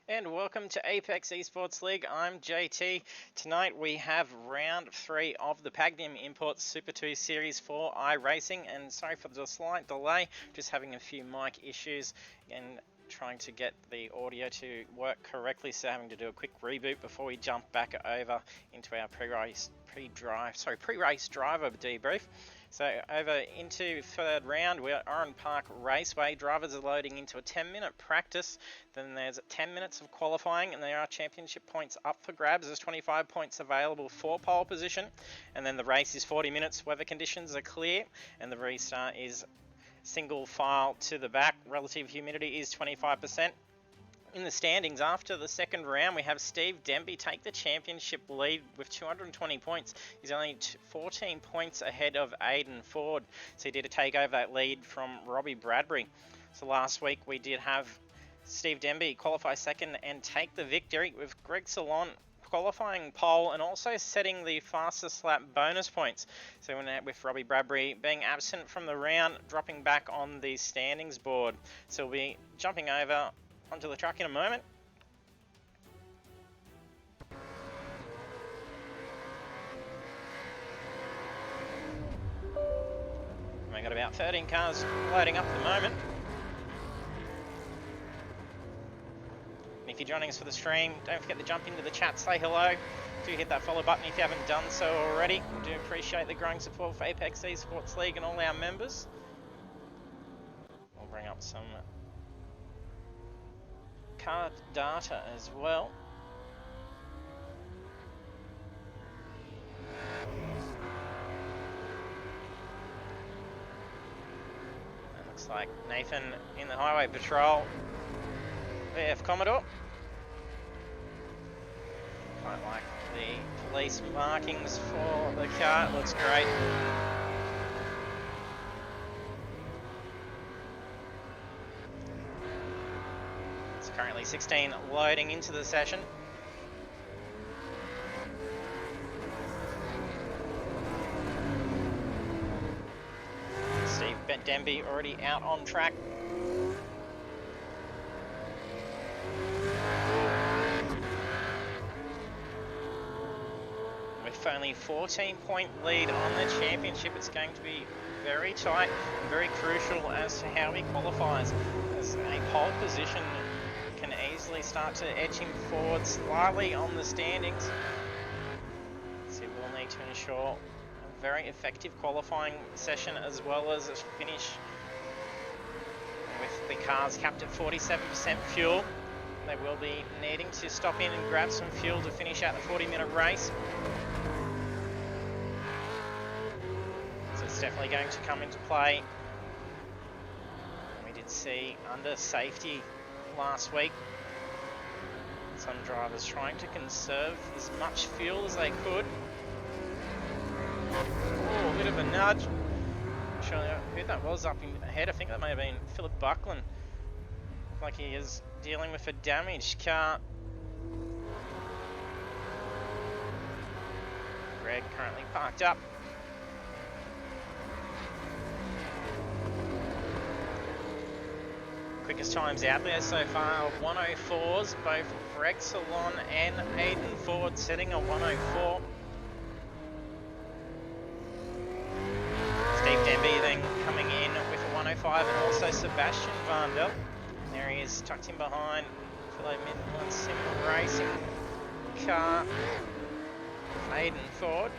And welcome to Apex Esports League. I'm JT. Tonight we have round 3 of the Pagnian Imports Super 2 Series 4 iRacing, and sorry for the slight delay, just having a few mic issues and trying to get the audio to work correctly, so having to do a quick reboot before we jump back over into our pre-race driver debrief. So over into third round, we're at Oran Park Raceway. Drivers are loading into a 10-minute practice. Then there's 10 minutes of qualifying, and there are championship points up for grabs. There's 25 points available for pole position. And then the race is 40 minutes. Weather conditions are clear, and the restart is single file to the back. Relative humidity is 25%. In the standings, after the second round, we have Steve Demby take the championship lead with 220 points. He's only 14 points ahead of Aiden Ford, so he did take over that lead from Robbie Bradbury. So last week we did have Steve Demby qualify second and take the victory, with Greg Salon qualifying pole and also setting the fastest lap bonus points. So with Robbie Bradbury being absent from the round, dropping back on the standings board. So we'll be jumping over onto the track in a moment. We've got about 13 cars loading up at the moment. And if you're joining us for the stream, don't forget to jump into the chat, say hello. Do hit that follow button if you haven't done so already. We do appreciate the growing support for Apex Esports League and all our members. We'll bring up some card data as well. It looks like Nathan in the highway patrol. VF Commodore. Quite like the police markings for the car. It looks great. Currently 16 loading into the session. Steve Demby already out on track. With only 14-point lead on the championship, it's going to be very tight, very crucial as to how he qualifies, as a pole position can easily start to edge him forward slightly on the standings. So we'll need to ensure a very effective qualifying session as well as a finish with the cars capped at 47% fuel. They will be needing to stop in and grab some fuel to finish out the 40-minute race. So it's definitely going to come into play. We did see under safety last week some drivers trying to conserve as much fuel as they could. Oh, a bit of a nudge. I'm sure who that was up in ahead. I think that may have been Philip Buckland. Like he is dealing with a damaged car. Greg currently parked up. Quickest times out there so far, 104s, both Greg Salon and Aiden Ford setting a 104. Steve Demby then coming in with a 105, and also Sebastian Vandel. There he is, tucked in behind fellow Midland Sim Racing car, Aiden Ford.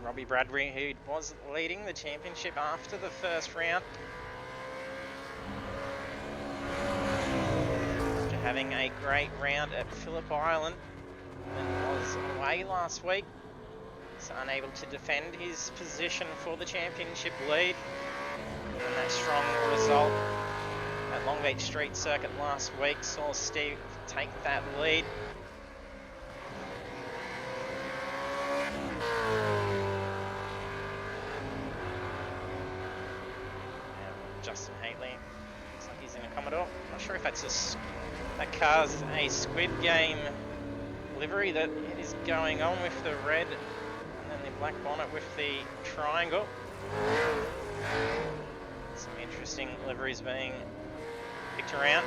Robbie Bradbury, who was leading the championship after the first round, after having a great round at Phillip Island and was away last week, so unable to defend his position for the championship lead. And that strong result at Long Beach Street Circuit last week saw Steve take that lead. Justin Haley, looks like he's in a Commodore. Not sure if that car's a Squid Game livery that is going on with the red and then the black bonnet with the triangle. Some interesting liveries being picked around.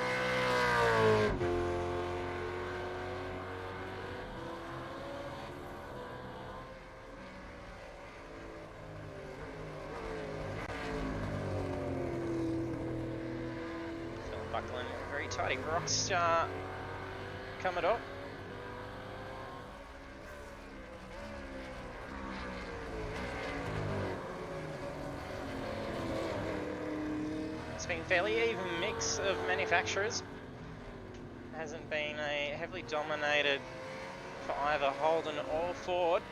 Buckling, very tidy Rockstar Commodore. It's been a fairly even mix of manufacturers. Hasn't been a heavily dominated for either Holden or Ford.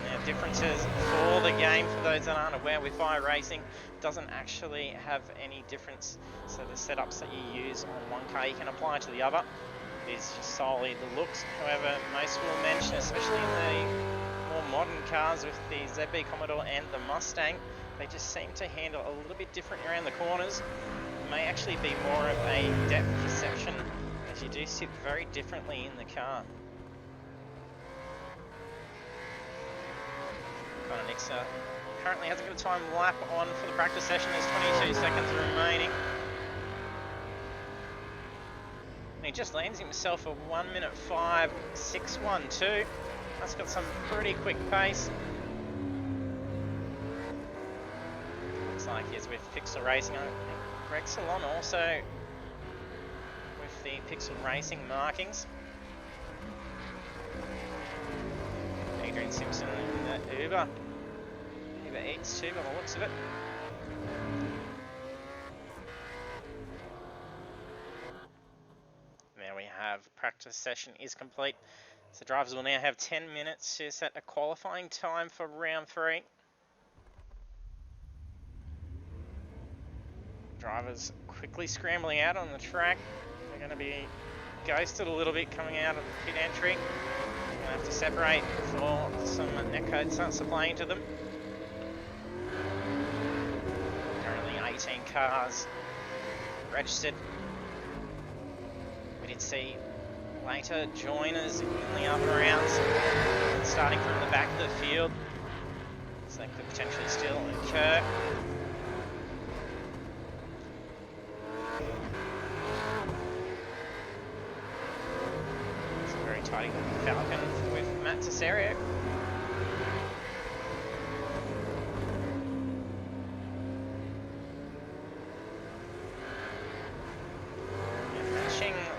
Now, differences for the game, for those that aren't aware, with iRacing, doesn't actually have any difference. So the setups that you use on one car, you can apply to the other. It is just solely the looks. However, most will mention, especially in the more modern cars with the ZB Commodore and the Mustang, they just seem to handle a little bit different around the corners. It may actually be more of a depth perception, as you do sit very differently in the car. Nixer currently hasn't got a time lap on for the practice session. There's 22 seconds remaining. And he just lands himself a 1 minute 5.612. That's got some pretty quick pace. Looks like he's with Pixel Racing. I think Greg Salon also with the Pixel Racing markings. Adrian Simpson in that Uber Eats too, by the looks of it. Now we have practice session is complete. So drivers will now have 10 minutes to set a qualifying time for round 3. Drivers quickly scrambling out on the track. They're going to be ghosted a little bit coming out of the pit entry. Going to have to separate before some netcode starts supplying to them. Currently 18 cars registered. We did see later joiners in the other rounds starting from the back of the field, so that could potentially still occur. It's a very tidy Falcon with Matt Cesario.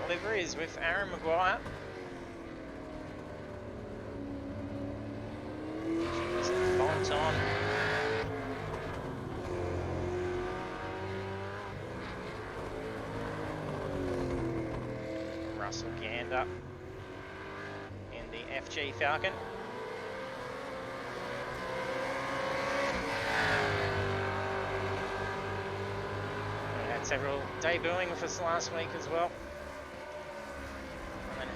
Liveries with Aaron Maguire. There's a font on. Russell Gander in the FG Falcon. We had several debuting with us last week as well.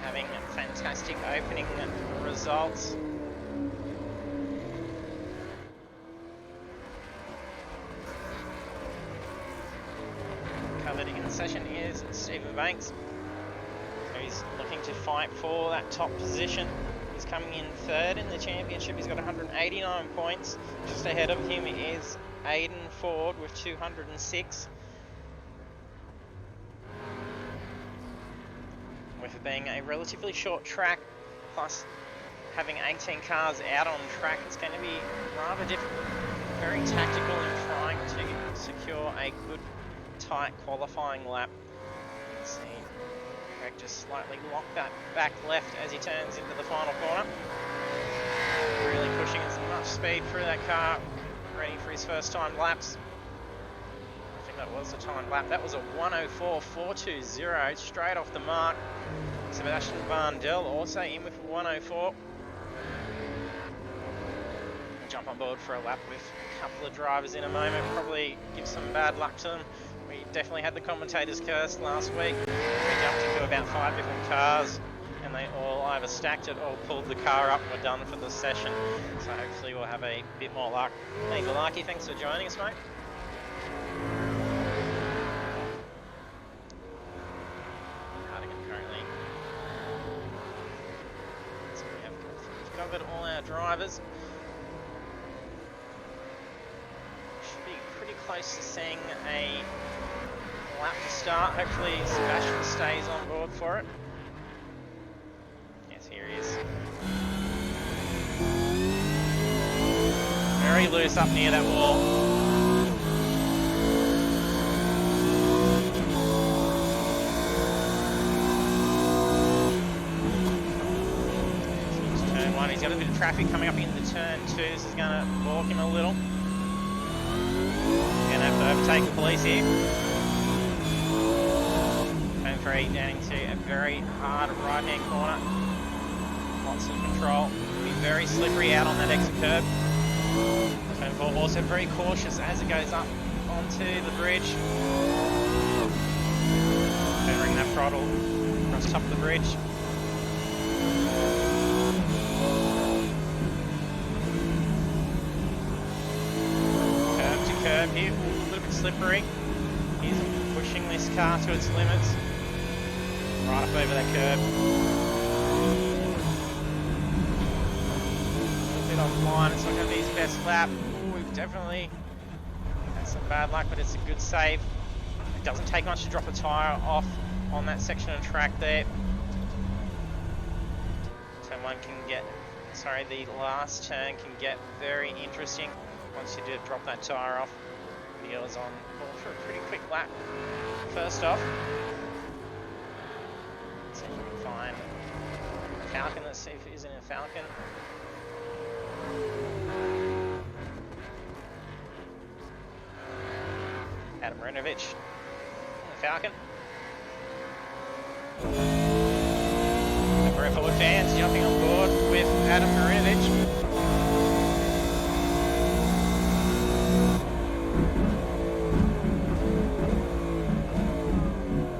Having fantastic opening results. Covered in the session is Stephen Banks. So he's looking to fight for that top position. He's coming in third in the championship. He's got 189 points. Just ahead of him is Aiden Ford with 206. With it being a relatively short track, plus having 18 cars out on track, it's going to be rather difficult, very tactical in trying to secure a good, tight qualifying lap. You can see Greg just slightly lock that back left as he turns into the final corner. Really pushing as much speed through that car, ready for his first time laps. I think that was the time lap. That was a 104.420, straight off the mark. Sebastian Vandel also in with a 104. We'll jump on board for a lap with a couple of drivers in a moment. Probably give some bad luck to them. We definitely had the commentators cursed last week. We jumped into about 5 different cars and they all either stacked it or pulled the car up and were done for the session. So hopefully we'll have a bit more luck. Hey Galaki, thanks for joining us, mate. Covered all our drivers. close to seeing a lap to start. Hopefully Sebastian stays on board for it. Yes, here he is. Very loose up near that wall. Turn 1, he's got a bit of traffic coming up into turn 2. This is going to balk him a little. Going to have to overtake the police here. Turn 3 down into a very hard right-hand corner. Lots of control. It'll be very slippery out on that exit curb. Turn 4 also very cautious as it goes up onto the bridge. Lowering that throttle across top of the bridge. Curb to curb here, a little bit slippery. He's pushing this car to its limits. Right up over that curb. Offline, it's not going to be his best lap. Ooh, we've definitely had some bad luck, but it's a good save. It doesn't take much to drop a tyre off on that section of track there. Turn 1 can get, the last turn can get very interesting once you do drop that tyre off. Wheels on board for a pretty quick lap. First off, let's see if we can find a Falcon. Let's see if it isn't a Falcon. Adam Marinovich, the Falcon. The Maria Forward fans jumping on board with Adam Marinovich.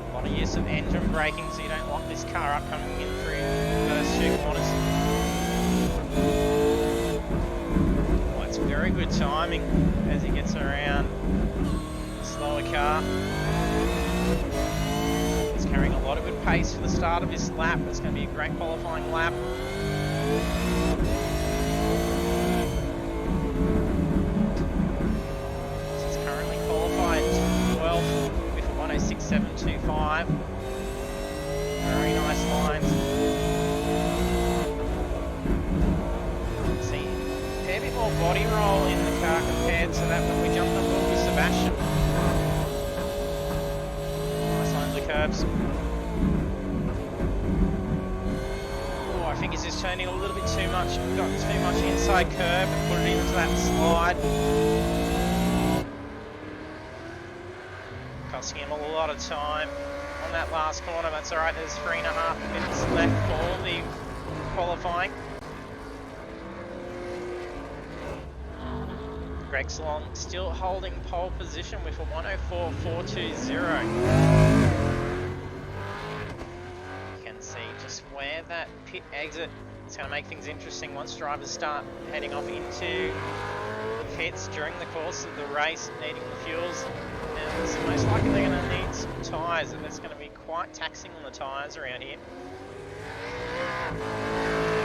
A lot of use of engine braking so you don't lock this car up coming in through the first 2 corners. Very good timing as he gets around the slower car. He's carrying a lot of good pace for the start of this lap. It's going to be a great qualifying lap. He's currently qualified 12th with a 106.725. Very nice lines. A bit more body roll in the car compared to that when we jumped on board with Sebastian. Nice lines of curbs. Oh, I think he's just turning a little bit too much. Got too much inside curb and put it into that slide. Costing him a lot of time on that last corner. That's alright, there's 3.5 minutes left for the qualifying. Greg Salon still holding pole position with a 104.420. You can see just where that pit exit is going to make things interesting once drivers start heading off into pits during the course of the race, needing the fuels. And it's most likely they're going to need some tyres, and that's going to be quite taxing on the tyres around here.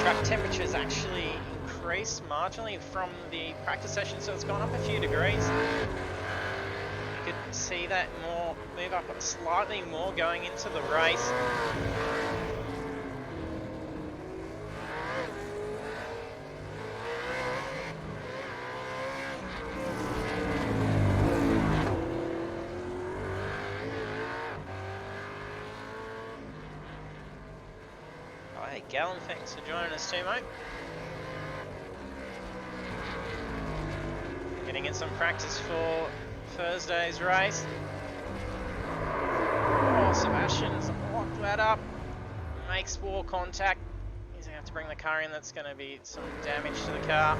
Track temperatures actually increased marginally from the practice session, so it's gone up a few degrees. You could see that move up slightly more going into the race. Hey, Gallon, thanks for joining us too, mate. Getting in some practice for Thursday's race. Oh, Sebastian's locked that up. Makes wall contact. He's going to have to bring the car in. That's going to be some damage to the car.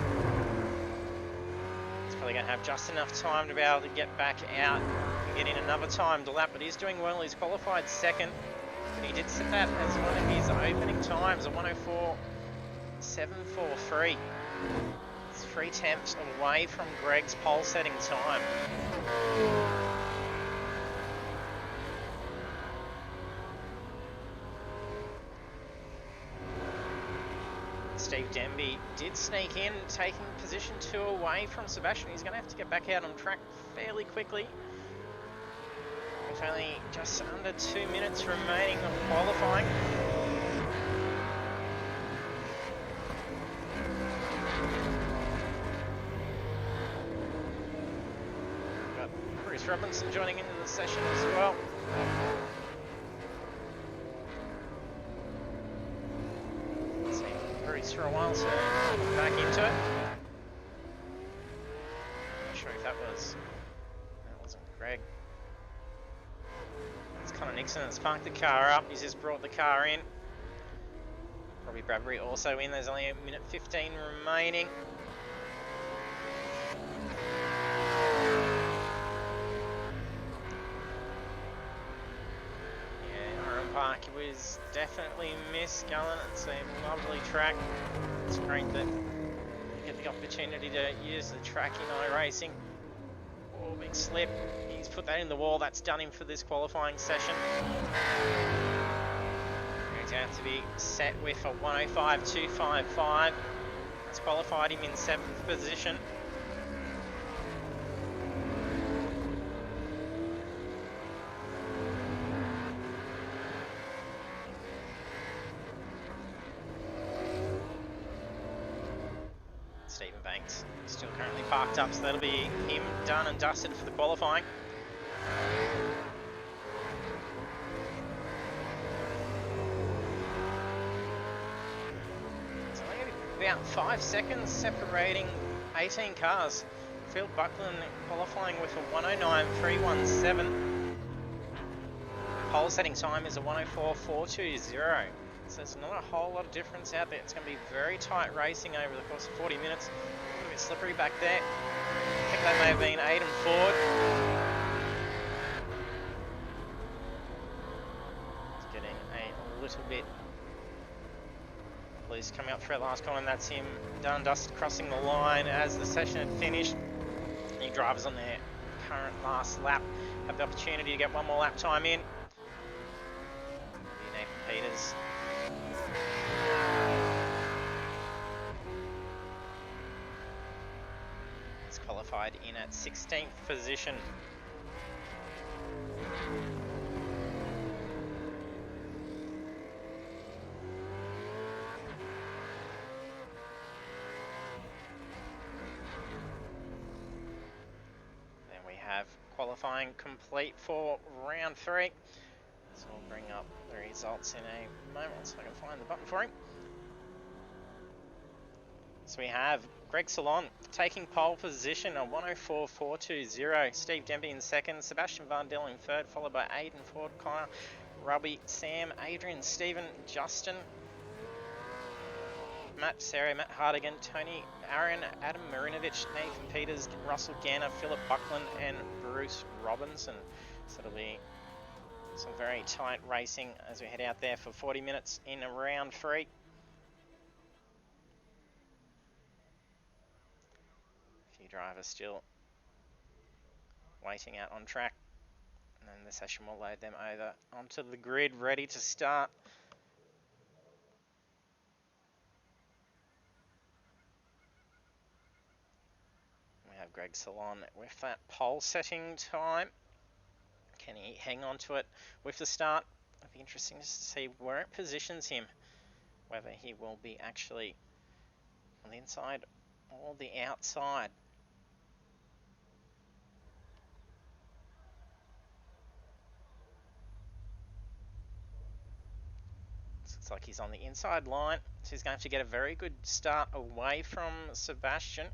He's probably going to have just enough time to be able to get back out and get in another timed lap, but he's doing well. He's qualified second. He did set that as one of his opening times, a 104.743. It's 3/10 away from Greg's pole setting time. Steve Denby did sneak in, taking position 2 away from Sebastian. He's going to have to get back out on track fairly quickly. With only just under 2 minutes remaining of qualifying. Got Bruce Robinson joining into the session as well. For a while, so back into it. Not sure if that wasn't Greg. It's Connor Nixon that's parked the car up. He's just brought the car in. Robbie Bradbury also in. There's only a minute 15 remaining. Park was definitely missed, Gullen. It's a lovely track. It's great that you get the opportunity to use the track in iRacing. Oh, big slip. He's put that in the wall. That's done him for this qualifying session. Going to have to be set with a 105.255. That's qualified him in 7th position. Stephen Banks still currently parked up, so that'll be him done and dusted for the qualifying. It's only about 5 seconds separating 18 cars. Phil Buckland qualifying with a 109.317. Pole setting time is a 104.420. So there's not a whole lot of difference out there. It's going to be very tight racing over the course of 40 minutes. A little bit slippery back there. I think that may have been Aiden Ford. It's getting a little bit loose coming up through that last corner, and that's him done dusted crossing the line as the session had finished. Any drivers on their current last lap have the opportunity to get one more lap time in. Nathan Peters. He's qualified in at 16th position. Then we have qualifying complete for round 3. So we'll bring up the results in a moment so I can find the button for him. So we have Greg Salon taking pole position on 104.420. Steve Denby in second, Sebastian Van Dell in third, followed by Aiden Ford, Connor, Robbie, Sam, Adrian, Stephen, Justin, Matt, Sarah, Matt Hardigan, Tony, Aaron, Adam Marinovich, Nathan Peters, Russell Ganner, Philip Buckland, and Bruce Robinson. So it'll be some very tight racing as we head out there for 40 minutes in round 3. A few drivers still waiting out on track, and then the session will load them over onto the grid ready to start. We have Greg Salon with that pole setting time. Can he hang on to it with the start? It'll be interesting to see where it positions him, whether he will be actually on the inside or the outside. Looks like he's on the inside line, so he's going to have to get a very good start away from Sebastian.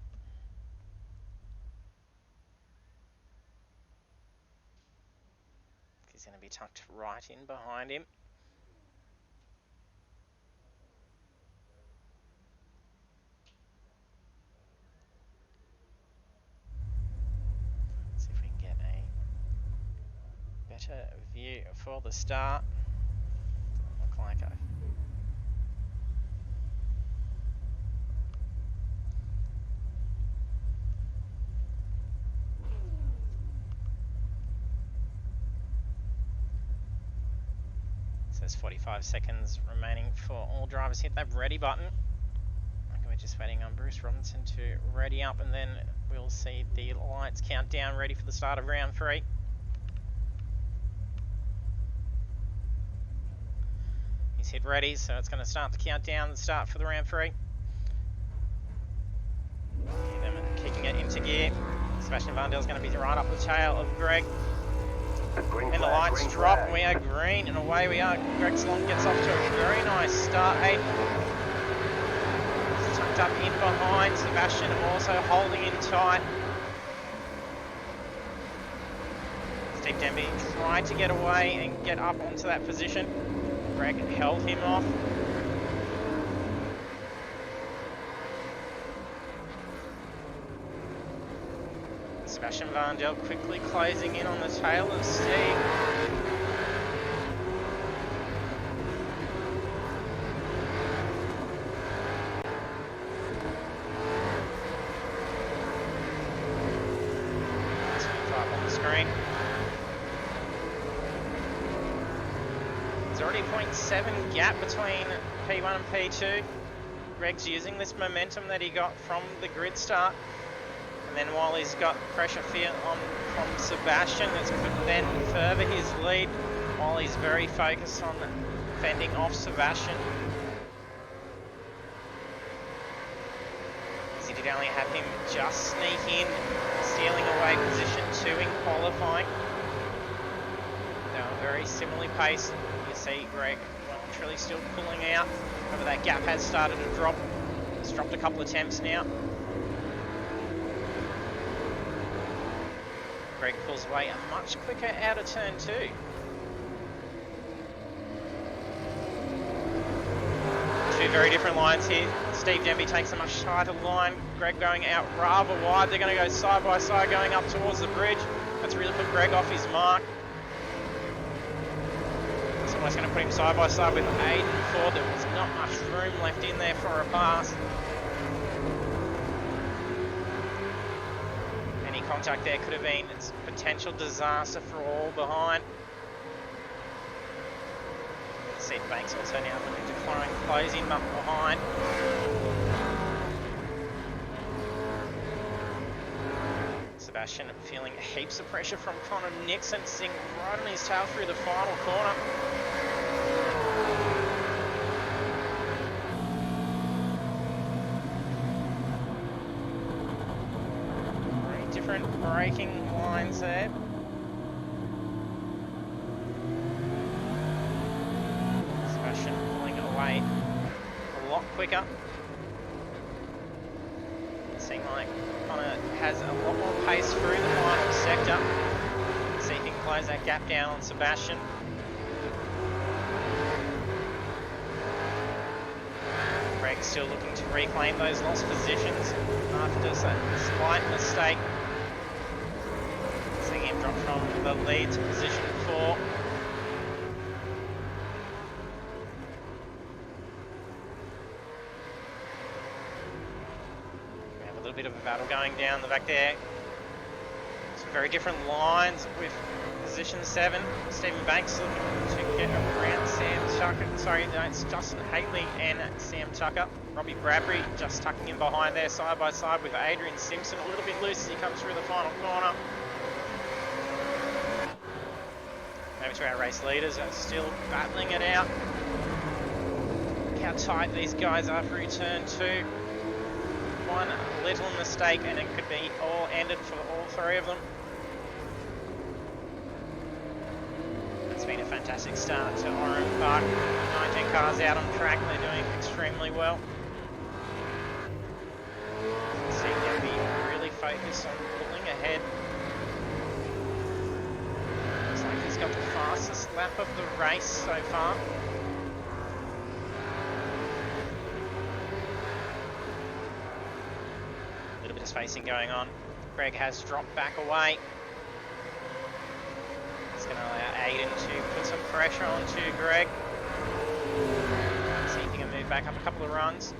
He's going to be tucked right in behind him. See if we can get a better view for the start. Doesn't look like it. There's 45 seconds remaining for all drivers. Hit that ready button. Just waiting on Bruce Robinson to ready up, and then we'll see the lights count down, ready for the start of round 3. He's hit ready, so it's going to start the countdown, the start for the round 3. See them kicking it into gear. Sebastian Vandel's going to be right up the tail of Greg. And the lights drop, and we are green, and away we are. Greg Slong gets off to a very nice start. Aiden tucked up in behind. Sebastian also holding in tight. Steve Denby tried to get away and get up onto that position. Greg held him off. Sebastian Vandel quickly closing in on the tail of Steve. Let's type on the screen. There's already a 0.7 gap between P1 and P2. Greg's using this momentum that he got from the grid start. And then while he's got pressure on from Sebastian, it's could then further his lead while he's very focused on fending off Sebastian. As he did only have him just sneak in, stealing away position 2 in qualifying. They were very similarly paced. You see Greg well and truly still pulling out. However, that gap has started to drop. It's dropped a couple of attempts now. Greg pulls away much quicker out of turn 2. Two very different lines here. Steve Denby takes a much tighter line. Greg going out rather wide. They're going to go side by side going up towards the bridge. That's really put Greg off his mark. It's almost going to put him side by side with Aiden Ford. There was not much room left in there for a pass. Contact there could have been its potential disaster for all behind. See Banks also now looking to try and close him up behind. Sebastian feeling heaps of pressure from Connor Nixon, sitting right on his tail through the final corner. Different braking lines there. Sebastian pulling away a lot quicker. It seems like Connor has a lot more pace through the final sector. See if he can close that gap down on Sebastian. Greg's still looking to reclaim those lost positions after a slight mistake. Seeing him drop from the lead to position 4. We have a little bit of a battle going down the back there. Some very different lines with position 7. Stephen Banks looking to get around Sam Tucker. Sorry, no, it's Justin Haley and Sam Tucker. Robbie Bradbury just tucking in behind there, side by side with Adrian Simpson. A little bit loose as he comes through the final corner. Maybe to our race leaders are still battling it out. Look how tight these guys are through turn 2. One little mistake and it could be all ended for all 3 of them. It's been a fantastic start to Oran Park. 19 cars out on track, they're doing extremely well. See them be really focused on pulling ahead. Looks like he's got the fastest lap of the race so far. A little bit of spacing going on. Greg has dropped back away. It's going to allow Aiden to put some pressure onto Greg. See if he can move back up a couple of runs.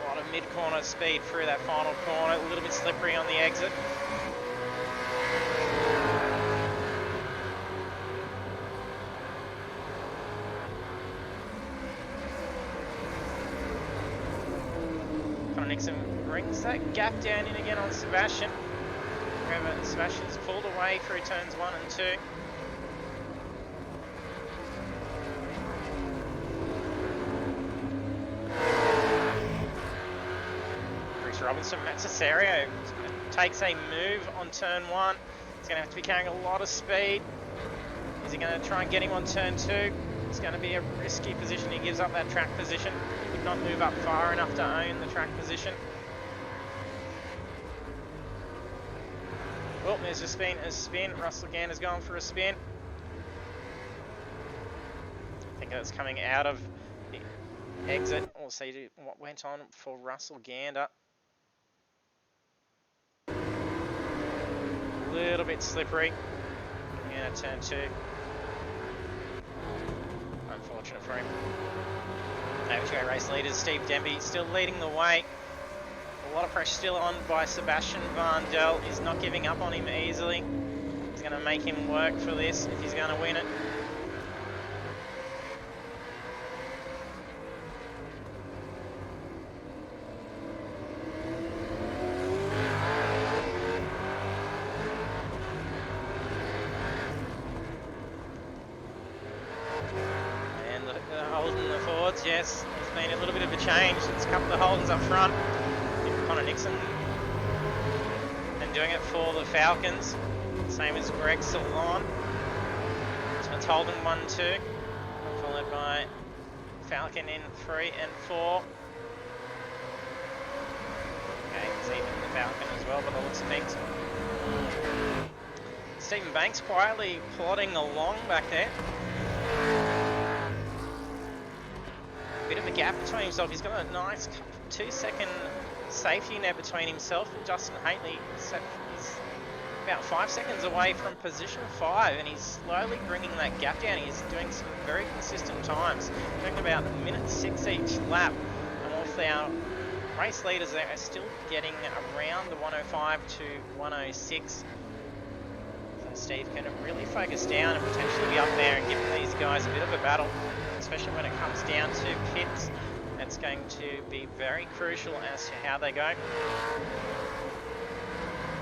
A lot of mid-corner speed through that final corner. A little bit slippery on the exit. Is that gap down in again on Sebastian? However, Sebastian's pulled away through turns 1 and 2. Bruce Robinson, Matt Cesario takes a move on turn 1. He's going to have to be carrying a lot of speed. Is he going to try and get him on turn 2? It's going to be a risky position. He gives up that track position. He could not move up far enough to own the track position. Well, there's a spin. Russell Gander's going for a spin. I think that's coming out of the exit. We'll see what went on for Russell Gander. A little bit slippery. Yeah, turn 2. Unfortunate for him. AVGA race leaders, Steve Denby still leading the way. A lot of pressure still on by Sebastian Van Del. He's not giving up on him easily. He's going to make him work for this if he's going to win it. And the Holden, the Fords, yes, there's been a little bit of a change. There's a couple of Holdens up front. Connor Nixon and doing it for the Falcons, same as Greg Salon. So it's Holden 1-2, followed by Falcon in 3 and 4. Okay, he's even the Falcon as well by the looks of things. Stephen Banks quietly plodding along back there. Bit of a gap between himself. He's got a nice 2-second safety net between himself and Justin Haitley. He's about 5 seconds away from position 5, and he's slowly bringing that gap down. He's doing some very consistent times, doing about 1:06 each lap. And with our race leaders, they are still getting around the 105 to 106. So Steve can really focus down and potentially be up there and giving these guys a bit of a battle, especially when it comes down to pits. It's going to be very crucial as to how they go.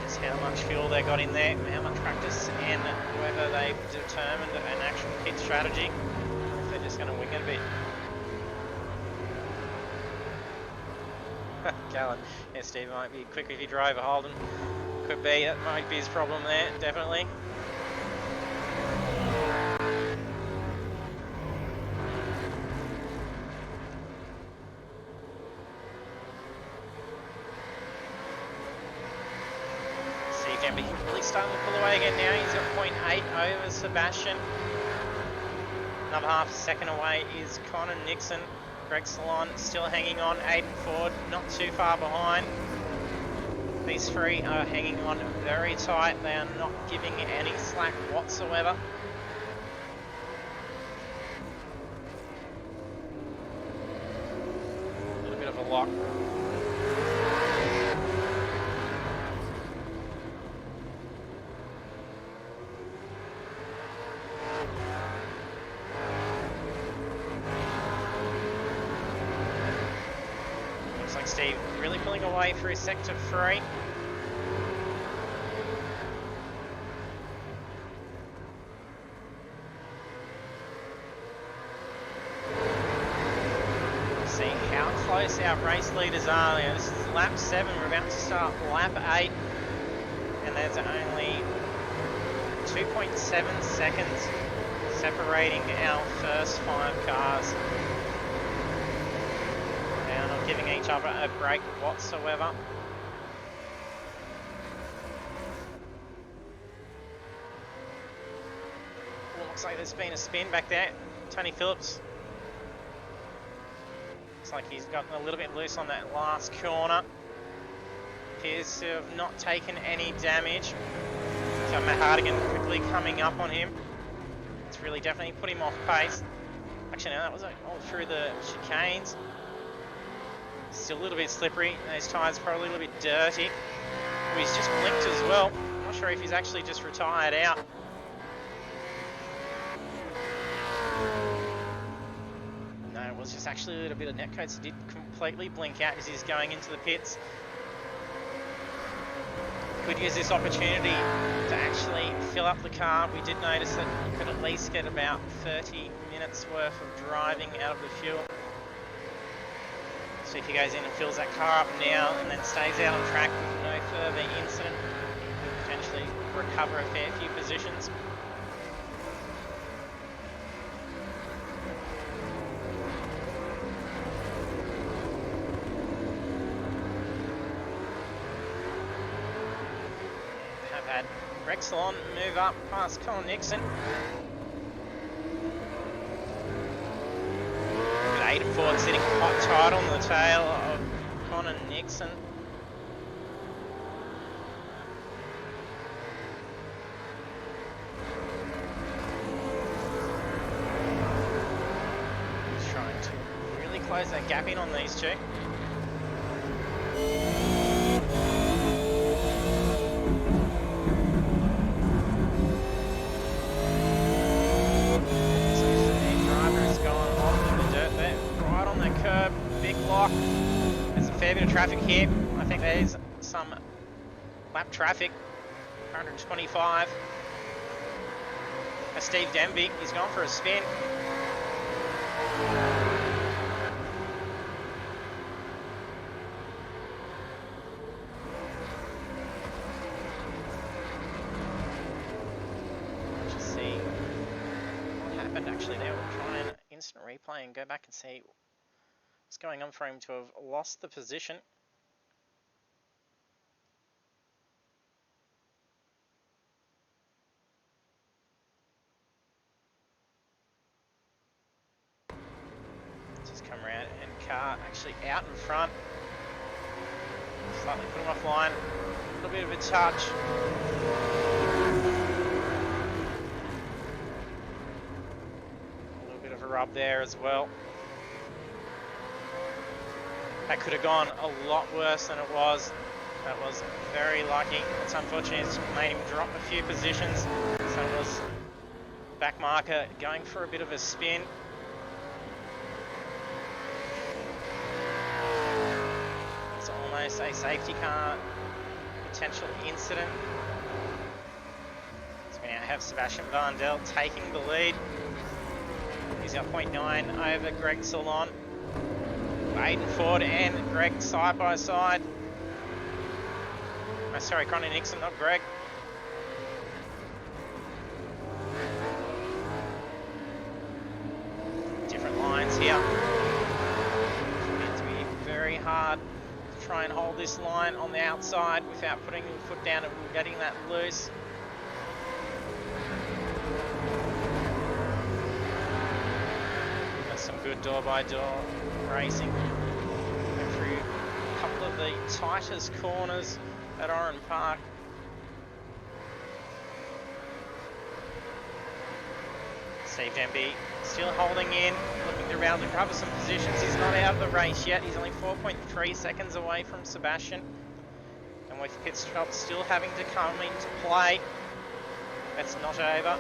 Just how much fuel they got in there, how much practice, and whether they've determined an actual pit strategy, or if they're just going to wing it a bit. Callan, yeah, Steve might be quick if he drove a Holden. Could be, that might be his problem there, definitely. He can really starting to pull away again now. He's got 0.8 over Sebastian. Another half a second away is Connor Nixon. Greg Salon still hanging on. Aiden Ford not too far behind. These three are hanging on very tight. They are not giving any slack whatsoever. A little bit of a lock. Steve really pulling away through sector 3. See how close our race leaders are. Now, this is lap 7. We're about to start lap 8, and there's only 2.7 seconds separating our first 5 cars. Giving each other a break whatsoever. Looks like there's been a spin back there. Tony Phillips. Looks like he's gotten a little bit loose on that last corner. Appears to have not taken any damage. So Matt Hardigan quickly coming up on him. It's really definitely put him off pace. Actually, no, that was all through the chicanes. Still a little bit slippery. Those tyres probably a little bit dirty. Oh, he's just blinked as well. I'm not sure if he's actually just retired out. No, it was just actually a little bit of netcoats. He did completely blink out as he's going into the pits. could use this opportunity to actually fill up the car. We did notice that you could at least get about 30 minutes worth of driving out of the fuel. So if he goes in and fills that car up now and then stays out on track with no further incident, he'll potentially recover a fair few positions. Have had Greg Salon move up past Colin Nixon. Aiden Ford sitting quite tight on the tail of Connor Nixon. He's trying to really close that gap in on these two. Curb, big lock. There's a fair bit of traffic here. I think there's some lap traffic. 125. That's Steve Denby. He's gone for a spin. Just see what happened actually there. We'll try an instant replay and go back and see what's going on for him to have lost the position. Just come around and car actually out in front. Slightly put him offline. A little bit of a touch. A little bit of a rub there as well. That could have gone a lot worse than it was. That was very lucky. It's unfortunate it's made him drop a few positions. So it was back marker going for a bit of a spin. It's almost a safety car potential incident. So we now have Sebastian Vandel taking the lead. He's got 0.9 over Greg Salon. Aiden Ford and Greg side by side. Oh, sorry, Connor Nixon, not Greg. Different lines here. It's going to be very hard to try and hold this line on the outside without putting your foot down and getting that loose. That's some good door-by-door racing. Went through a couple of the tightest corners at Oran Park. Steve Denby still holding in, looking to round and cover some positions. He's not out of the race yet. He's only 4.3 seconds away from Sebastian. And with pit stops still having to come into play, that's not over.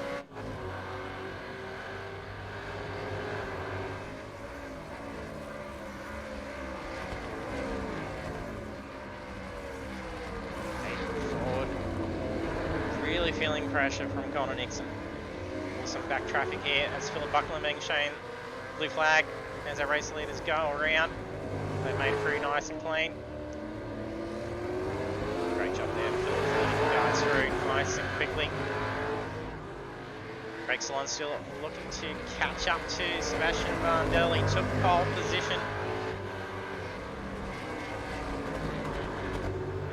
Feeling pressure from Connor Nixon. Some back traffic here as Philip Buckland being shown blue flag as our race leaders go around. They made it through nice and clean. Great job there, Philip leading the guys through nice and quickly. Greg Salon still looking to catch up to Sebastian Vandel. He took pole position.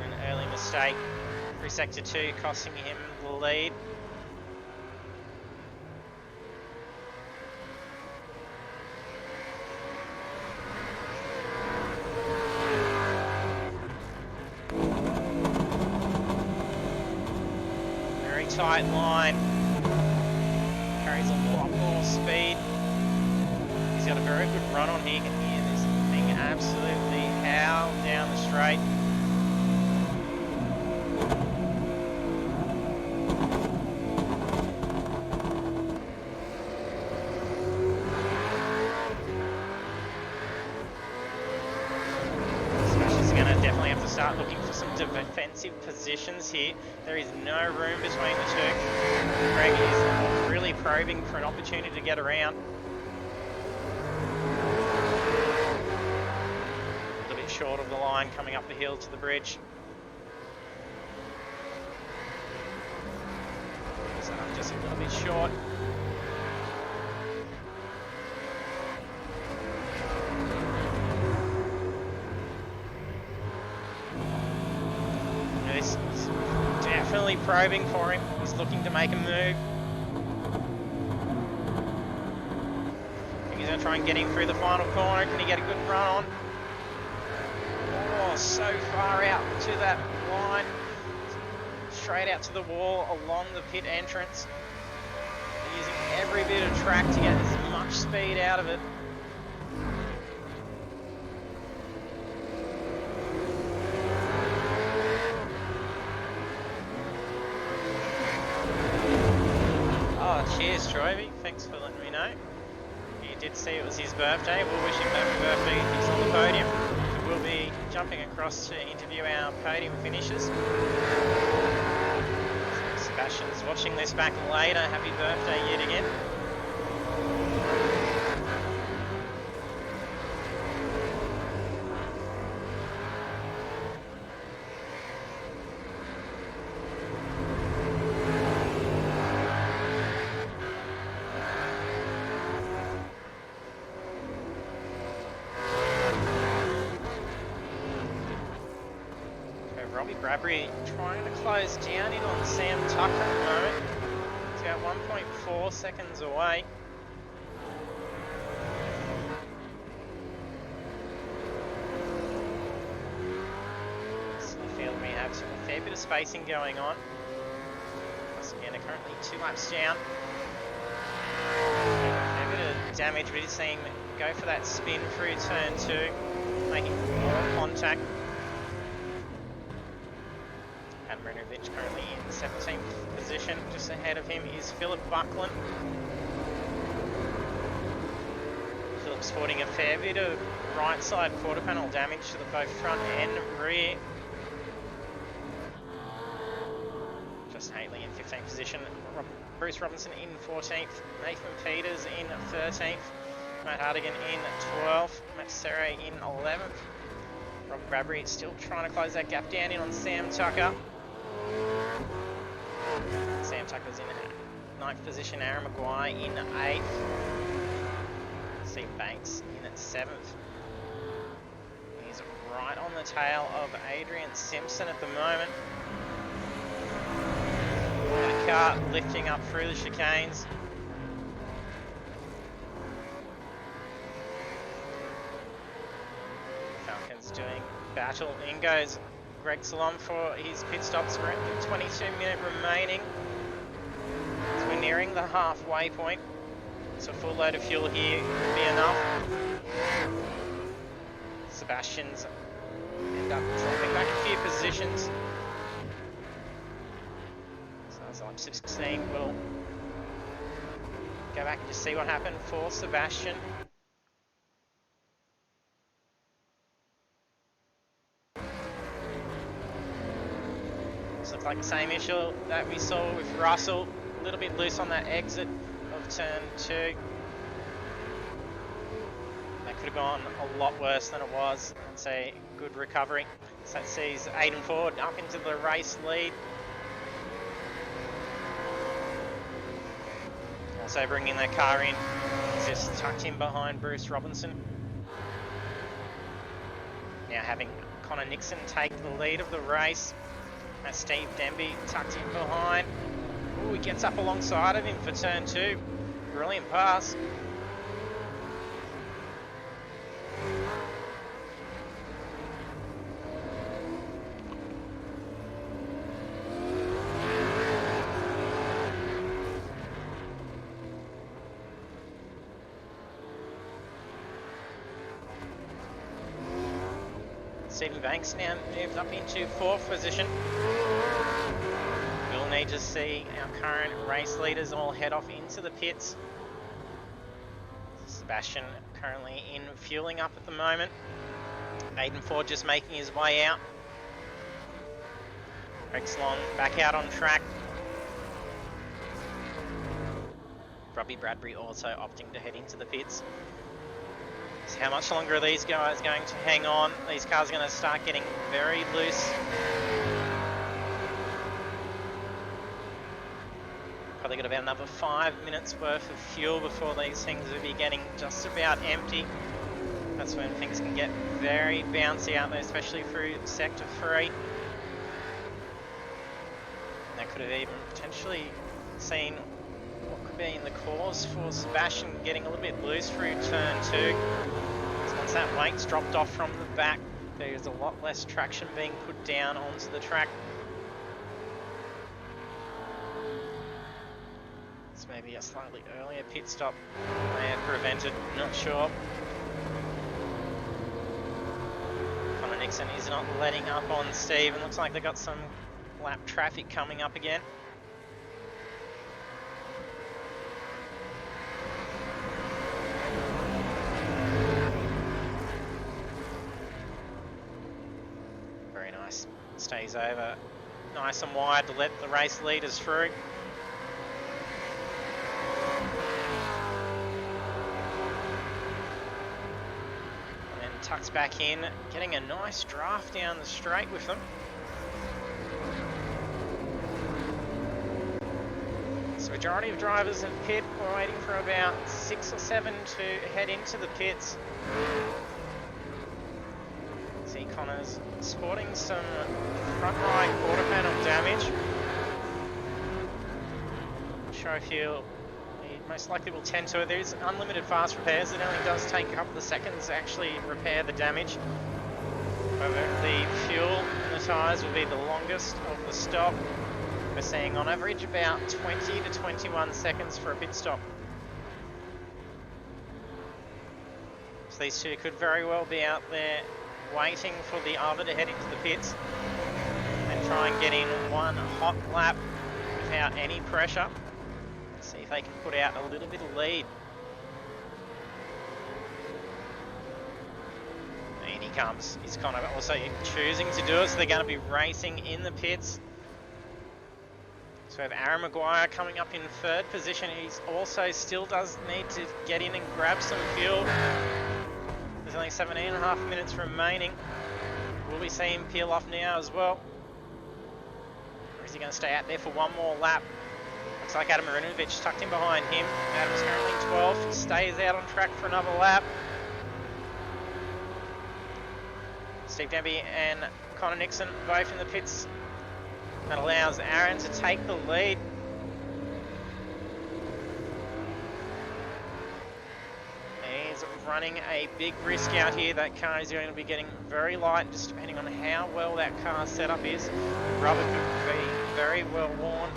An early mistake through sector 2, costing him the lead. Very tight line. Carries a lot more speed. He's got a very good run on here. You can hear this thing absolutely howl down the straight. Start looking for some defensive positions here. There is no room between the two. Greg is really probing for an opportunity to get around. A little bit short of the line coming up the hill to the bridge. So just a little bit short. This is definitely probing for him. He's looking to make a move. He's going to try and get him through the final corner. Can he get a good run on? Oh, so far out to that line. Straight out to the wall along the pit entrance. Using every bit of track to get as much speed out of it. Oh, cheers, Trovey. Thanks for letting me know. You did see it was his birthday. We'll wish him happy birthday if he's on the podium. We'll be jumping across to interview our podium finishers. Sebastian's watching this back later. Happy birthday yet again. Bradbury trying to close down in on Sam Tucker at the moment. He's got 1.4 seconds away. So the field may have a fair bit of spacing going on. Once again, are currently 2 laps down. A fair bit of damage. We did see him go for that spin through turn 2, making more contact. Currently in 17th position. Just ahead of him is Philip Buckland. Philip's sporting a fair bit of right side quarter panel damage to the both front and rear. Just Haley in 15th position. Bruce Robinson in 14th. Nathan Peters in 13th. Matt Hardigan in 12th. Matt Serre in 11th. Rob Bradbury still trying to close that gap down in on Sam Tucker. Sam Tucker's in 9th position, Aaron Maguire in 8th. Steve Banks in at 7th. He's right on the tail of Adrian Simpson at the moment. And a car lifting up through the chicanes. Falcons doing battle. In goes Greg Salom for his pit stops. We're at the 22-minute remaining. So we're nearing the halfway point. So a full load of fuel here will be enough. Sebastian's end up dropping back a few positions. So lap 16 will go back and just see what happened for Sebastian. Looks like the same issue that we saw with Russell. A little bit loose on that exit of turn 2. That could have gone a lot worse than it was. That's a good recovery. So that sees Aiden Ford up into the race lead. Also bringing their car in. He's just tucked in behind Bruce Robinson. Now having Connor Nixon take the lead of the race. That's Steve Denby tucked in behind. Ooh, he gets up alongside of him for turn 2. Brilliant pass. Stephen Banks now moves up into 4th position. We'll need to see our current race leaders all head off into the pits. Sebastian currently in fueling up at the moment. Aiden Ford just making his way out. Breaks long, back out on track. Robbie Bradbury also opting to head into the pits. So how much longer are these guys going to hang on? These cars are going to start getting very loose. Probably got about another 5 minutes worth of fuel before these things will be getting just about empty. That's when things can get very bouncy out there, especially through Sector 3. That could have even potentially seen what could be in the cause for Sebastian getting a little bit loose through Turn 2. So once that weight's dropped off from the back, there's a lot less traction being put down onto the track. So maybe a slightly earlier pit stop may have prevented, not sure. Nixon is not letting up on Steve, and looks like they've got some lap traffic coming up again. Very nice. Stays over nice and wide to let the race leaders through. Tucks back in, getting a nice draft down the straight with them. So majority of drivers in pit, we're waiting for about 6 or 7 to head into the pits. See Connor's sporting some front right quarter panel damage. Not sure if he'll most likely will tend to it. There's unlimited fast repairs. It only does take a couple of seconds to actually repair the damage. However, the fuel in the tyres will be the longest of the stop. We're seeing on average about 20 to 21 seconds for a pit stop. So these two could very well be out there waiting for the other to head into the pits and try and get in one hot lap without any pressure. See if they can put out a little bit of lead. And he comes. He's kind of also choosing to do it, so they're going to be racing in the pits. So we have Aaron Maguire coming up in 3rd position. He's also still does need to get in and grab some fuel. There's only 17.5 minutes remaining. Will we see him peel off now as well? Or is he going to stay out there for one more lap? Looks like Adam Marinovich tucked in behind him. Adam's currently 12th. He stays out on track for another lap. Steve Denby and Connor Nixon both in the pits. That allows Aaron to take the lead. He's running a big risk out here. That car is going to be getting very light, just depending on how well that car's setup is. The rubber could be very well worn.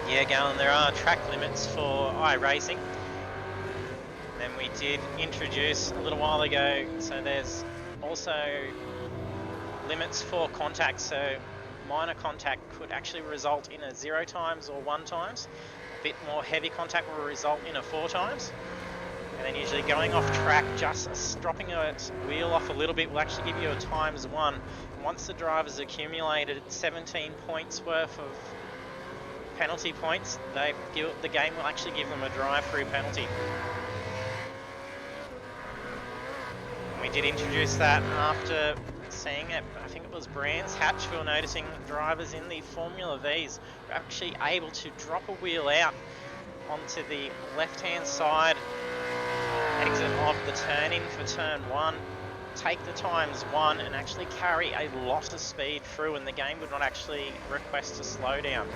Yeah, Galen, there are track limits for iRacing. And we did introduce a little while ago, so there's also limits for contact. So minor contact could actually result in a 0 times or 1 times. A bit more heavy contact will result in a 4 times. And then usually going off track, just dropping a wheel off a little bit will actually give you a ×1. And once the driver's accumulated 17 points worth of penalty points, the game will actually give them a drive-through penalty. And we did introduce that after seeing it, I think it was Brands Hatchville, noticing drivers in the Formula Vs were actually able to drop a wheel out onto the left-hand side exit of the turn-in for turn 1, take the ×1 and actually carry a lot of speed through, and the game would not actually request a slowdown.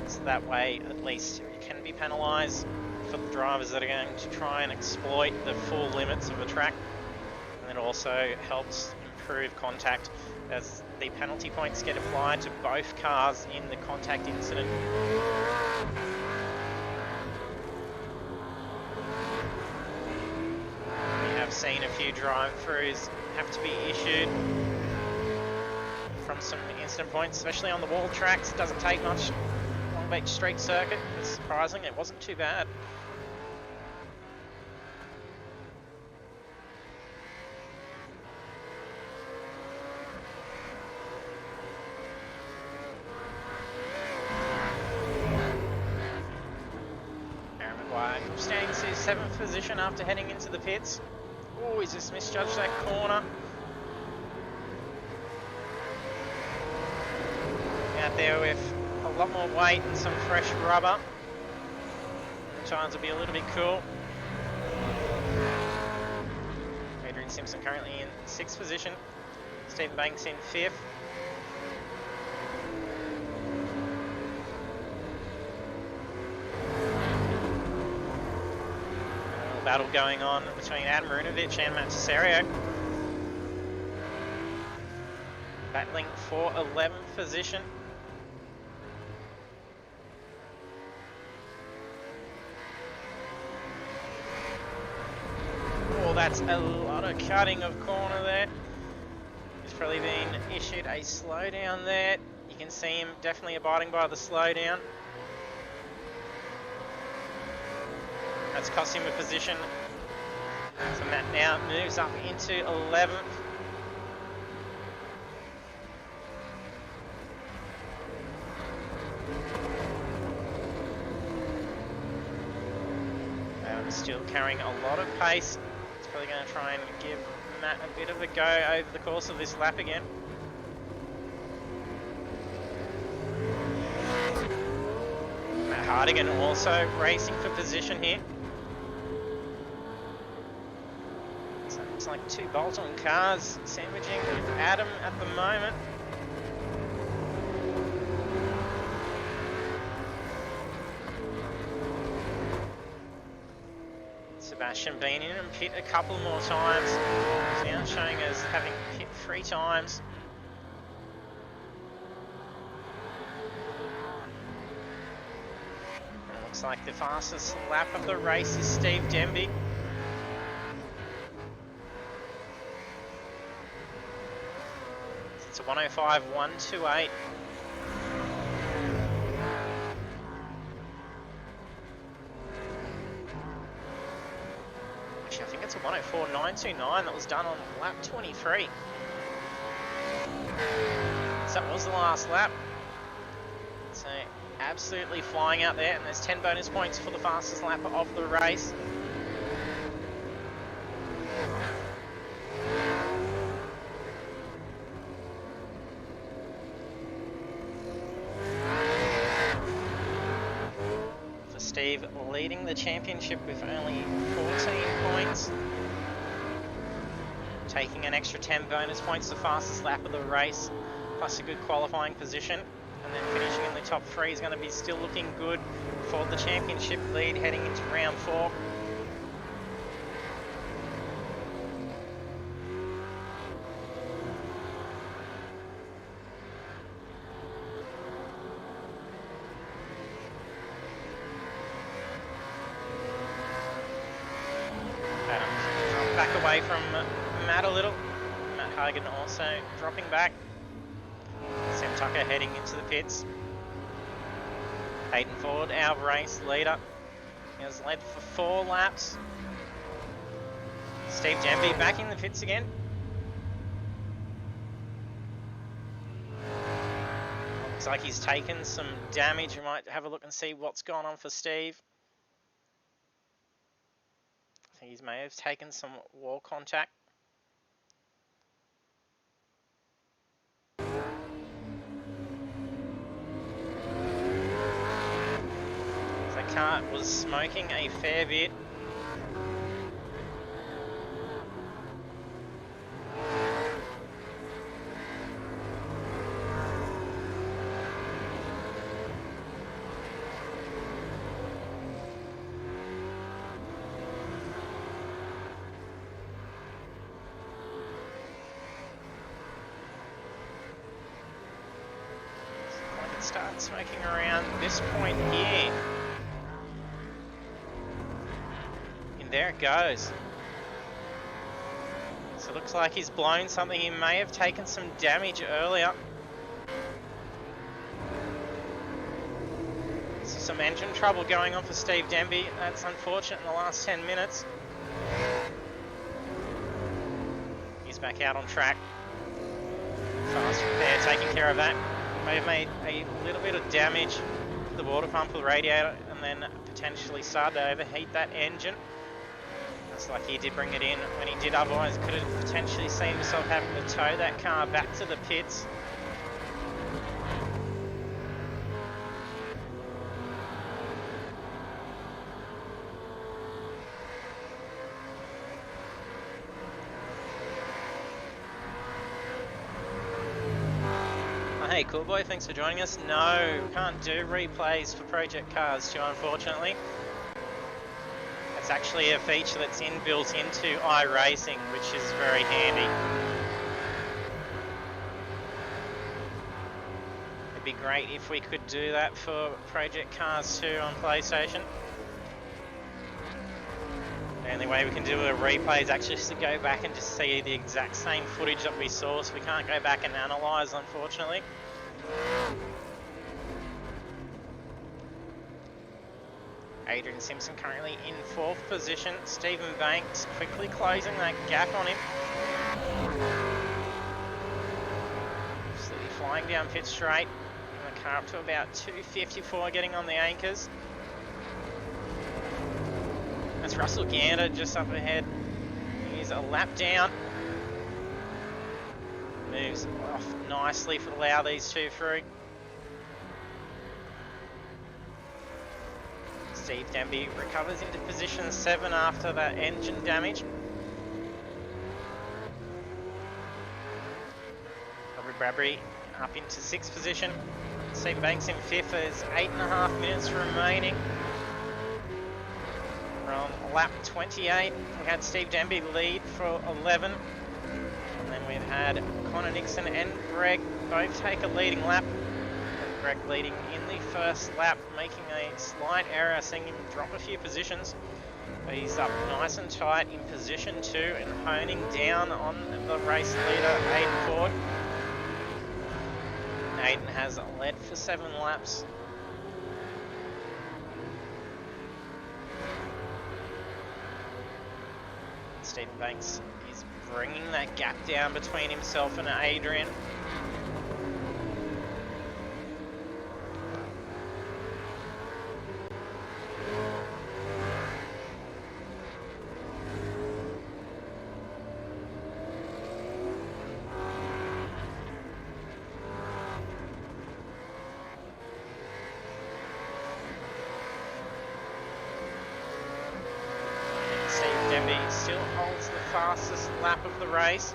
So that way at least you can be penalised for the drivers that are going to try and exploit the full limits of the track, and it also helps improve contact as the penalty points get applied to both cars in the contact incident. We have seen a few drive-throughs have to be issued from some incident points, especially on the wall tracks. It doesn't take much. Long Beach Street Circuit, it's surprising, it wasn't too bad. into 7th position after heading into the pits. Oh, he's just misjudged that corner. Out there with a lot more weight and some fresh rubber. Tyres will be a little bit cool. Adrian Simpson currently in 6th position. Stephen Banks in 5th. Battle going on between Adam Runovic and Matt Cesario. Battling for 11th position. Oh, that's a lot of cutting of corner there. He's probably been issued a slowdown there. You can see him definitely abiding by the slowdown. That's cost him a position. So Matt now moves up into 11th. Adam's still carrying a lot of pace. He's probably going to try and give Matt a bit of a go over the course of this lap again. Matt Hardigan also racing for position here. Looks like 2 bolt-on cars sandwiching with Adam at the moment. Sebastian been in and pit a couple more times. He's now showing us having pit 3 times. And it looks like the fastest lap of the race is Steve Denby. It's a 105.128. Actually, I think it's a 104.929 that was done on lap 23. So that was the last lap. So absolutely flying out there, and there's 10 bonus points for the fastest lap of the race. Steve leading the championship with only 14 points. Taking an extra 10 bonus points, the fastest lap of the race, plus a good qualifying position. And then finishing in the top 3 is going to be still looking good for the championship lead heading into round 4. Away from Matt a little. Matt Hagen also dropping back. Sam Tucker heading into the pits. Hayden Ford, our race leader, he has led for 4 laps. Steve Denby back in the pits again. Looks like he's taken some damage. We might have a look and see what's gone on for Steve. He may have taken some wall contact. The car was smoking a fair bit. Start smoking around this point here. And there it goes. So it looks like he's blown something. He may have taken some damage earlier. So some engine trouble going on for Steve Denby. That's unfortunate in the last 10 minutes. He's back out on track. Fast repair taking care of that. May have made a little bit of damage to the water pump or the radiator, and and then potentially start to overheat that engine. Looks like he did bring it in when he did, otherwise could have potentially seen himself having to tow that car back to the pits. Hey, cool boy, thanks for joining us. No, can't do replays for Project Cars 2, unfortunately. It's actually a feature that's inbuilt into iRacing, which is very handy. It'd be great if we could do that for Project Cars 2 on PlayStation. The only way we can do a replay is actually just to go back and just see the exact same footage that we saw, so we can't go back and analyse, unfortunately. Adrian Simpson currently in 4th position. Stephen Banks quickly closing that gap on him. Absolutely flying down pit straight. And the car up to about 254, getting on the anchors. That's Russell Gander just up ahead. He's a lap down. Moves off nicely to allow these two through. Steve Denby recovers into position 7 after that engine damage. Robert Bradbury up into 6th position. Steve Banks in 5th. There's 8.5 minutes remaining. From lap 28, we had Steve Denby lead for 11. And then we've had Connor Nixon and Greg both take a leading lap. Greg leading in the first lap, making a slight error, seeing him drop a few positions. But he's up nice and tight in position 2 and honing down on the race leader, Aiden Ford. Aiden has led for 7 laps. Stephen Banks is bringing that gap down between himself and Adrian. Still holds the fastest lap of the race.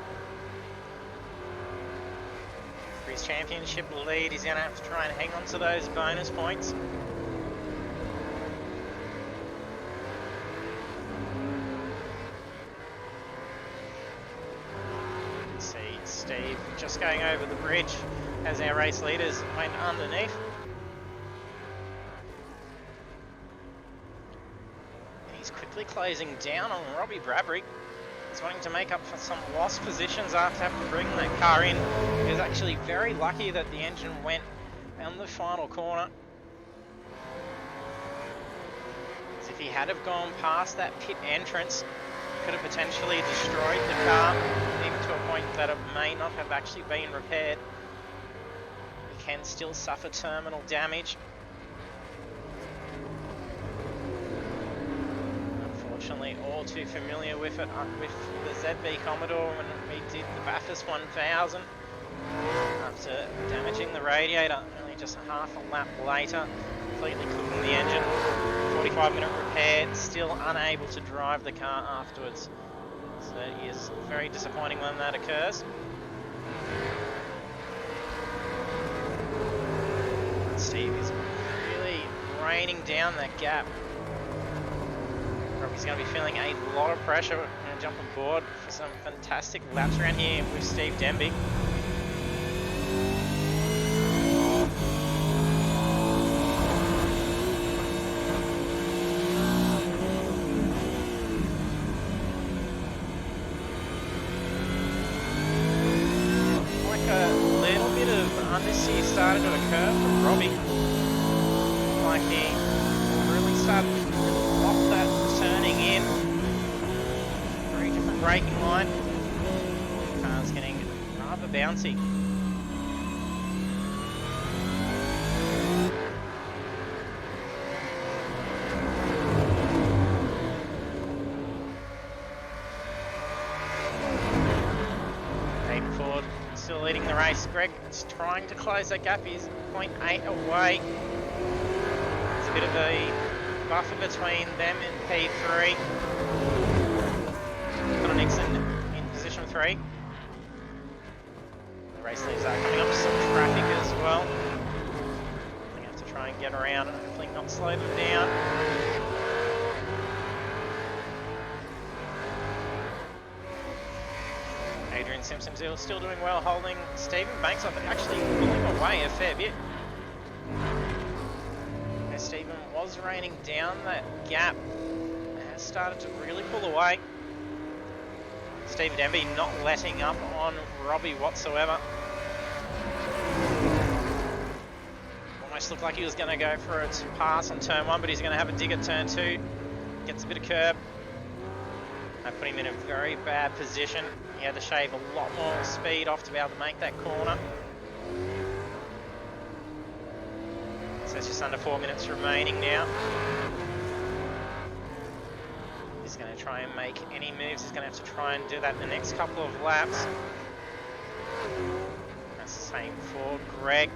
For his championship lead, he's going to have to try and hang on to those bonus points. You see Steve just going over the bridge as our race leaders went underneath. Quickly closing down on Robbie Bradbury. He's wanting to make up for some lost positions after having to bring that car in. He was actually very lucky that the engine went on the final corner. As if he had have gone past that pit entrance, could have potentially destroyed the car, even to a point that it may not have actually been repaired. He can still suffer terminal damage. Unfortunately, all too familiar with it with the ZB Commodore when we did the Bathurst 1000. After damaging the radiator, only just a half a lap later, completely cooking the engine. 45-minute repair, still unable to drive the car afterwards. So it is very disappointing when that occurs. Steve is really raining down that gap. He's going to be feeling a lot of pressure. We're going to jump on board for some fantastic laps around here with Steve Denby. Like a little bit of understeer started to occur for Robbie. Like he really started to lock that turning in. Very different braking line. The car's getting rather bouncy. leading the race. Greg is trying to close that gap. He's 0.8 away. There's a bit of a buffer between them and P3. Connor Nixon in position 3. The race leaders are coming up to some traffic as well. They have to try and get around and hopefully not slow them down. Adrian Simpson still doing well, holding Stephen Banks off, actually pulling away a fair bit. As Stephen was raining down that gap, has started to really pull away. Stephen Denby not letting up on Robbie whatsoever. Almost looked like he was going to go for a pass on turn 1, but he's going to have a dig at turn 2. Gets a bit of curb. That put him in a very bad position. He had to shave a lot more speed off to be able to make that corner. So it's just under 4 minutes remaining now. He's going to try and make any moves. He's going to have to try and do that in the next couple of laps. That's the same for Greg.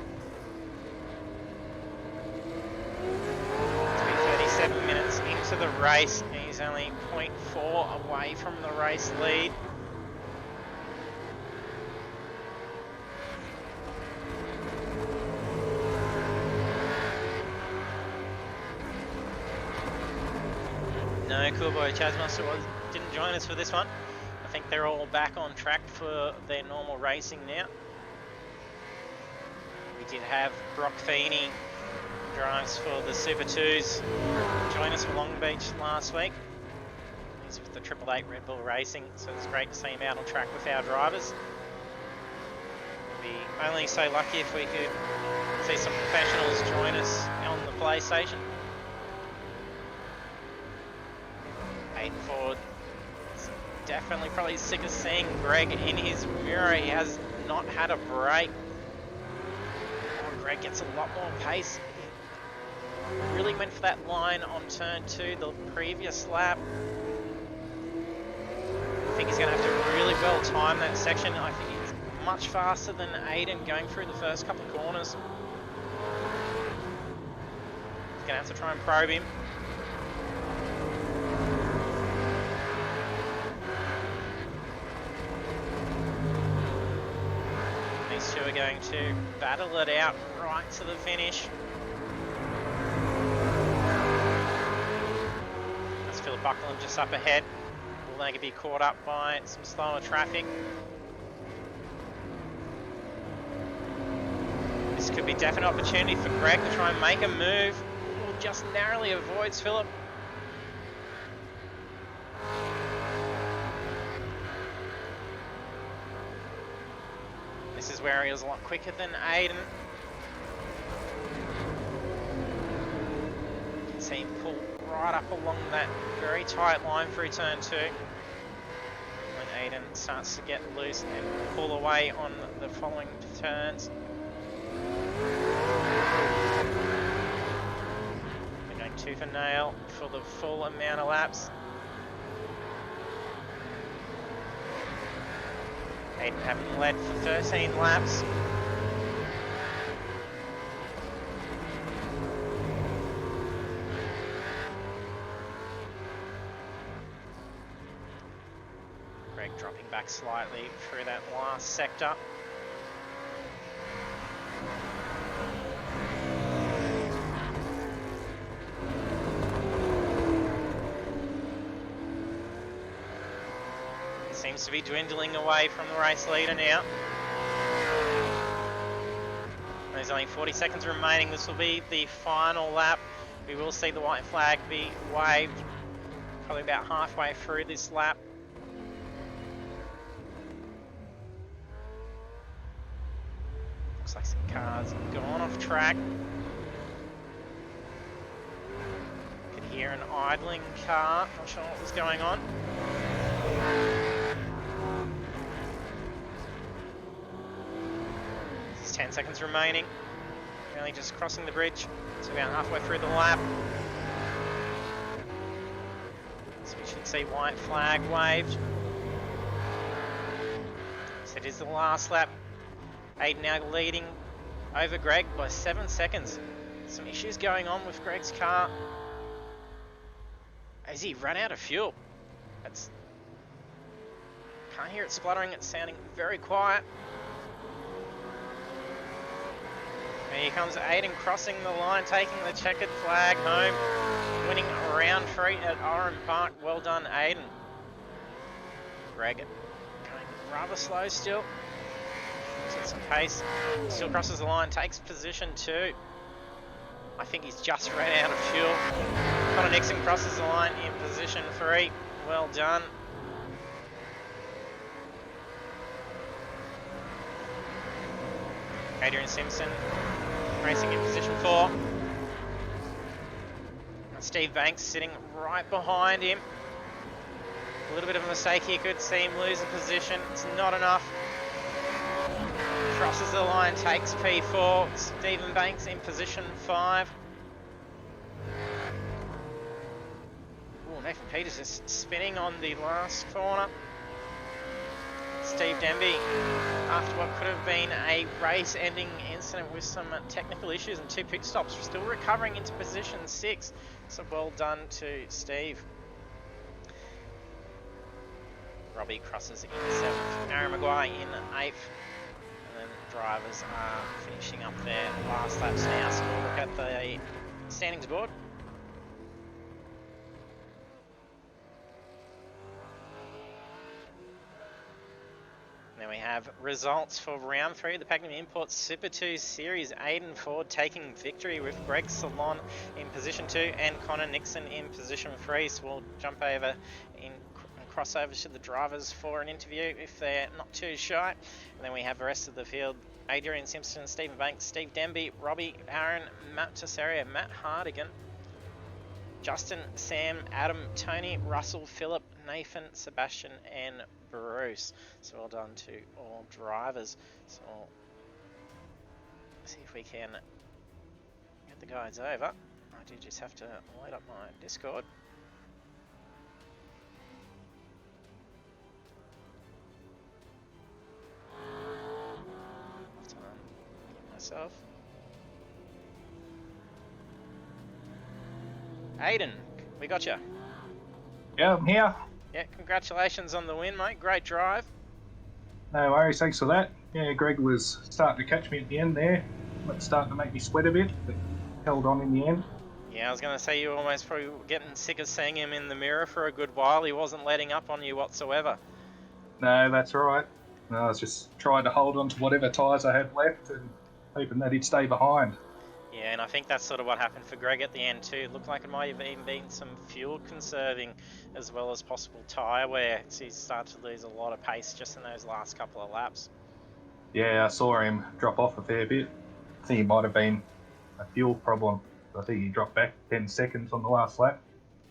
To be 37 minutes into the race, he's only 0.4 away from the race lead. No, Coolboy Chasmaster didn't join us for this one. I think they're all back on track for their normal racing now. We did have Brock Feeney, drives for the Super2s, join us for Long Beach last week. He's with the 888 Red Bull Racing, so it's great to see him out on track with our drivers. We'd be only so lucky if we could see some professionals join us on the PlayStation. Hayden Ford is definitely probably sick of seeing Greg in his mirror. He has not had a break. Oh, Greg gets a lot more pace. He really went for that line on turn 2 the previous lap. I think he's going to have to really well time that section. I think he's much faster than Aiden going through the first couple of corners. He's going to have to try and probe him. These two are going to battle it out right to the finish. That's Philip Buckland just up ahead. Will they be caught up by some slower traffic? This could be definite opportunity for Greg to try and make a move. Or just narrowly avoids Philip. This is where he was a lot quicker than Aiden. You can see him pull right up along that very tight line through turn 2. When Aiden starts to get loose and pull away on the following turns. They're going tooth and nail for the full amount of laps. Aiden having led for 13 laps. Greg dropping back slightly through that last sector. Seems to be dwindling away from the race leader now. There's only 40 seconds remaining. This will be the final lap. We will see the white flag be waved probably about halfway through this lap. Looks like some cars have gone off track. Could hear an idling car. Not sure what was going on. There's 10 seconds remaining. Really just crossing the bridge. So about halfway through the lap. So we should see white flag waved. So it is the last lap. Aiden now leading over Greg by 7 seconds. Some issues going on with Greg's car. Has he run out of fuel? Can't hear it spluttering, it's sounding very quiet. And here comes Aiden crossing the line, taking the checkered flag home, winning round 3 at Oran Park. Well done, Aiden. Greg going rather slow still. Set some pace, still crosses the line, takes position 2. I think he's just ran out of fuel. Connor Nixon crosses the line in position 3. Well done. Adrian Simpson racing in position 4. Steve Banks sitting right behind him. A little bit of a mistake here, could see him lose a position. It's not enough. Crosses the line, takes P4. Stephen Banks in position 5. Nathan Peters is spinning on the last corner. Steve Denby, after what could have been a race-ending incident with some technical issues and 2 pit stops, still recovering into position 6. So well done to Steve. Robbie crosses in 7th. Aaron Maguire in 8th. And then drivers are finishing up their last laps now. So we'll look at the standings board. Now we have results for round 3 of the Pagnian Imports Super 2 Series. Aiden Ford taking victory with Greg Salon in position 2 and Connor Nixon in position 3. So we'll jump over and cross over to the drivers for an interview if they're not too shy. And then we have the rest of the field. Adrian Simpson, Stephen Banks, Steve Denby, Robbie Aaron, Matt Tesseria, Matt Hardigan, Justin, Sam, Adam, Tony, Russell, Philip, Nathan, Sebastian and Bruce. So well done to all drivers. So we'll see if we can get the guides over. I do just have to load up my Discord. Have to unmute myself. Aiden, we got you. Yeah, I'm here. Yeah, congratulations on the win, mate. Great drive. No worries, thanks for that. Yeah, Greg was starting to catch me at the end there. It's starting to make me sweat a bit, but held on in the end. Yeah, I was going to say you were almost probably getting sick of seeing him in the mirror for a good while. He wasn't letting up on you whatsoever. No, that's right. No, I was just trying to hold on to whatever tyres I had left and hoping that he'd stay behind. Yeah, and I think that's sort of what happened for Greg at the end too. It looked like it might have even been some fuel conserving as well as possible tyre wear. So he started to lose a lot of pace just in those last couple of laps. Yeah, I saw him drop off a fair bit. I think it might have been a fuel problem. I think he dropped back 10 seconds on the last lap.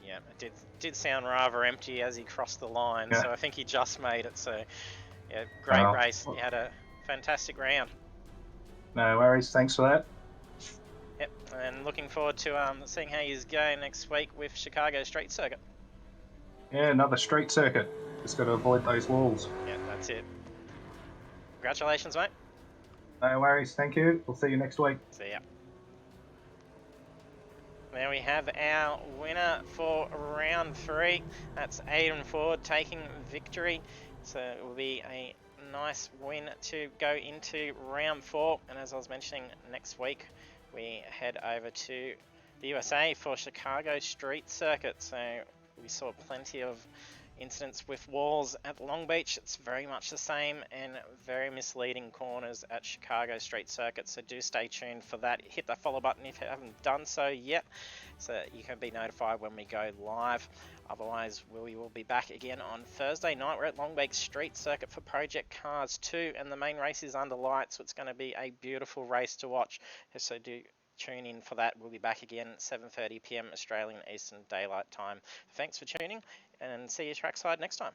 Yeah, it did sound rather empty as he crossed the line, Yeah. so I think he just made it. So, yeah, great race. He had a fantastic round. No worries, thanks for that. Yep, and looking forward to seeing how he's going next week with Chicago Street Circuit. Yeah, another street circuit. Just got to avoid those walls. Yeah, that's it. Congratulations, mate. No worries, thank you. We'll see you next week. See ya. There we have our winner for round 3. That's Aiden Ford taking victory. So it will be a nice win to go into round 4. And as I was mentioning, next week we head over to the USA for Chicago Street Circuit. So we saw plenty of incidents with walls at Long Beach. It's very much the same and very misleading corners at Chicago Street Circuit, so do stay tuned for that. Hit that follow button if you haven't done so yet, so you can be notified when we go live. Otherwise, we will be back again on Thursday night. We're at Long Beach Street Circuit for Project Cars 2, and the main race is under light, so it's going to be a beautiful race to watch, so do tune in for that. We'll be back again at 7:30 PM Australian Eastern Daylight Time. Thanks for tuning, and see you trackside next time.